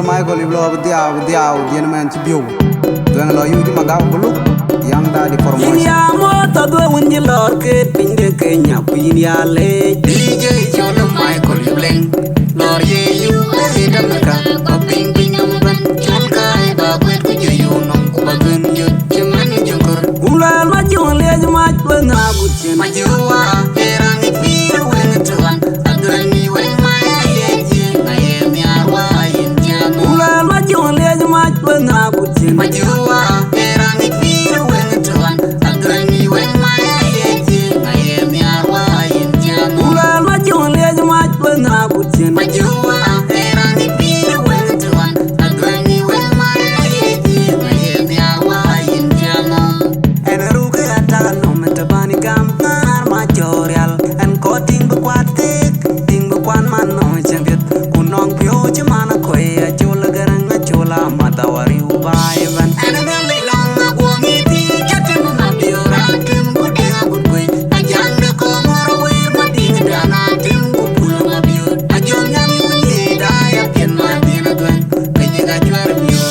mai ko liblo dia dien man ci biu doang lo yu di magaw bulu yang da di formation ya mo ta do wonji lor ke pinde ke nya pin ya le DJ Jono mai ko libleng lor ye yu e dam ka ko ping ping nam ban chol kai ba kwet ku je yu nom ku ba gun yu che man jongor umla ma jon le ma ba na bu chen ma juwa era ni pi wen tuan adran ni wen mai ye ji na ye mi arwa yin jam umla ma jon le ma ba na bu chen ma juwa era ni pi wen tuan adran ni wen mai ye ji na ye mi arwa yin jam umla ma jon le ma ba na bu chen ma juwa era ni pi wen tuan adran ni wen mai ye ji na ye mi arwa yin jam en ru ke ata no me ta bani gam nar ma jorial en ko ting bu kwat ting bu kwan man no changet kunong pyo che mana ko ya chula garang chula matawari ubai ban ana me le long ma go mi ti chatte ma dio ra tim bu de bu ko a jang de ko mor we ma di da na tim bu pul ma bio a jong nyam ni da ya pien ma di na dwen pe ni ga chwer bio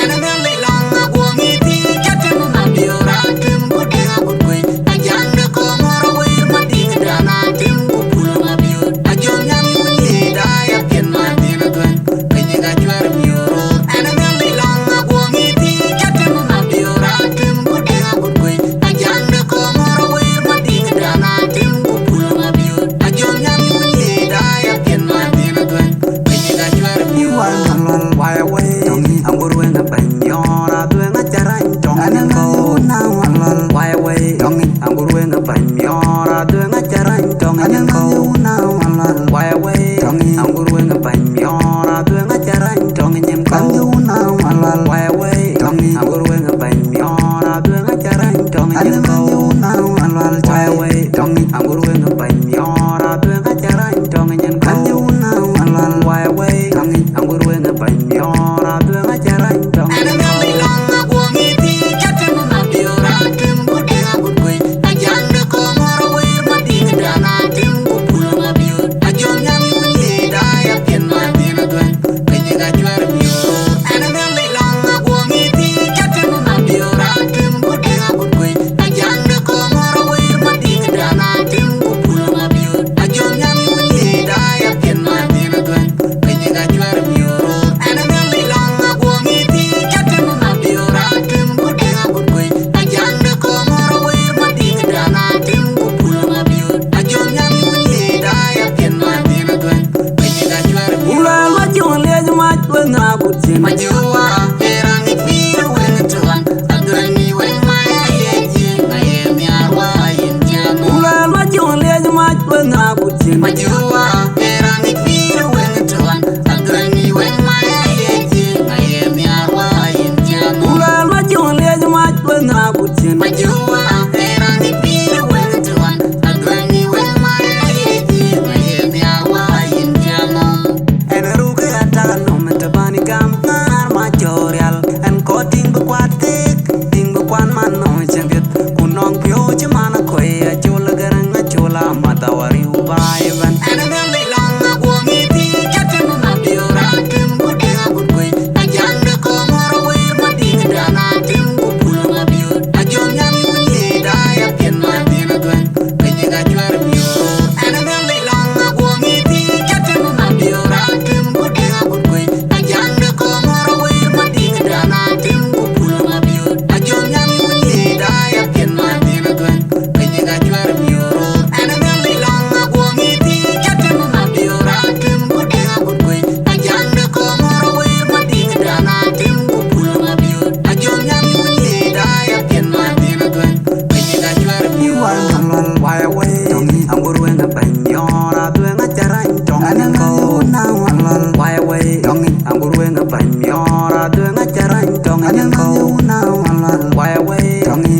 ana me le long ma go mi ti chatte ma dio ra tim bu de bu ko a jang de ko mor we ma di da na tim bu pul ma bio a jong nyam ni da ya pien ma di na dwen pe ni ga chwer bio ana me le long ma go mi ti chatte ma dio ra tim bu de bu ko a jang de ko mor we ma di da na tim bu pul ma bio a jong nyam ni da ya pien ma di na dwen pe ni ga chwer bio wan lon wai wai angur wen ban yora duen acharan tong Anan ko na wan lon wai wai angur wen ban yora duen acharan tong anan ko na wan lon wai wai angur wen ban yora duen acharan tong ko na wan lon wai wai angur wen ban yora duen acharan tong anan ko na wan lon wai wai angur wen ban yora duen acharan tong ko na wan lon wai wai angur wen ban yora duen acharan tong ana me le long ma go mi ti chatte ma dio ra tim bu de bu ko a jang de ko mor we ma di da na tim bu pul ma bio a jong nyam ni da ya pien ma di na dwen pe ni ga chwer bio ana me le long ma go mi ti chatte ma dio ra tim bu de bu ko a jang de ko mor we ma di da na tim bu pul ma bio a jong nyam ni da ya pien ma di na dwen pe ni ga chwer bio ana me le long ma go mi ti chatte ma dio ra tim bu de bu ko a jang de ko mor we ma di da na tim bu pul ma bio a jong nyam ni da ya pien ma di na dwen pe ni ga chwer bio Ula ma jon le ma na bu chen ma juwa era ni pi wen tuan adran ni wen ma ye ji na ye mi arwa yin jam Ula ma jon le ma na bu chen ma juwa era ni pi wen tuan adran ni wen ma ye ji na ye mi arwa yin jam Ula ma jon le ma na bu chen ma juwa era ni pi wen tuan adran ni wen ma ye ji na ye mi arwa yin jam en ru ke ata no me ta bani gam nar ma jorial en ko ting bu kwat ting bu kwan man no changet kunong pyo che mana ko ya chula garang chula matawari ubai ban ana me le long ma go mi ti chatte ma dio ra tim bu de bu ko a jang de ko mor we ma di da na tim bu pul ma bio a jong nyam ni da ya pien ma di na dwen pe ni ga chwer bio ana me le long ma go mi ti chatte ma dio ra tim bu de bu ko a jang de ko mor we ma di da na tim bu pul ma bio a jong nyam ni da ya pien ma di na dwen pe ni ga chwer bio ana me le long ma go mi ti chatte ma dio ra tim bu de bu ko a jang de ko mor we ma di da na tim bu pul ma bio a jong nyam ni da ya pien ma di na dwen pe ni ga chwer bio wan lon wai wai angur wen ban yora duen acharan tong anan ko na wan lon wai wai angur wen ban yora duen acharan tong anan ko na wan lon wai wai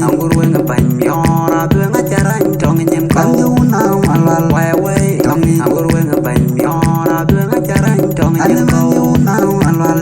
angur wen ban yora duen acharan tong ko na wan lon wai wai angur wen ban yora duen acharan tong anan ko na wan lon